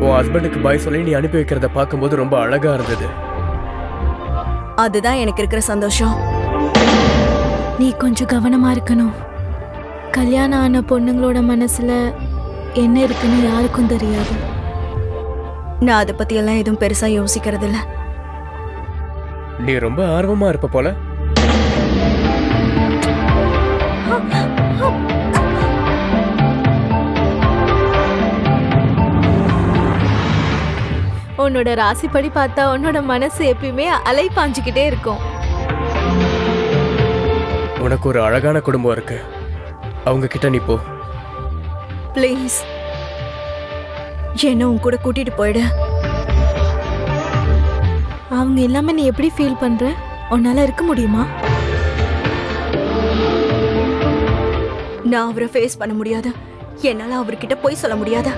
உன் ஹஸ்பண்டுக்கு பாய் சொல்லி நீ அனுப்பி வைக்கிறத பார்க்கும்போது ரொம்ப அழகா இருந்தது. அதுதான் எனக்கு இருக்கிற சந்தோஷம். நீ கொஞ்சம் கவனமா இருக்கணும். கல்யாணம் ஆன பொண்ணுங்களோட மனசுல என்ன இருக்குன்னு யாருக்கும் தெரியாது. நான் அதை பத்தி எல்லாம் எதுவும் பெருசா யோசிக்கிறது இல்ல. நீ ரொம்ப ஆர்வமா இருப்ப போல. உன்னோட ராசிப்படி பார்த்தா உன்னோட மனசு எப்பயுமே அலை பாஞ்சுக்கிட்டே இருக்கும். உனக்கு ஒரு அழகான குடும்பம் இருக்கு. அவங்க கிட்ட நீ போ. ப்ளீஸ் என்ன உன் கூட கூட்டிட்டு போயிடு. அவங்க எல்லாமே நீ எப்படி ஃபீல் பண்ற? உன்னால இருக்க முடியுமா? நான் அவரை ஃபேஸ் பண்ண முடியாது. என்னால அவர்கிட்ட போய் சொல்ல முடியாது.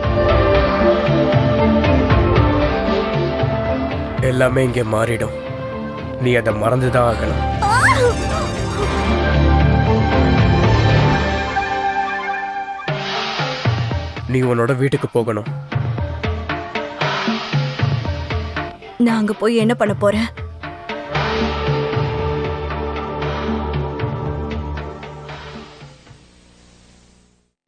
எல்லாமே இங்க மாறிடும். நீ அதை மறந்துதான் ஆகணும். நீ உன்னோட வீட்டுக்கு போகணும். நான் அங்க போய் என்ன பண்ண போறேன்?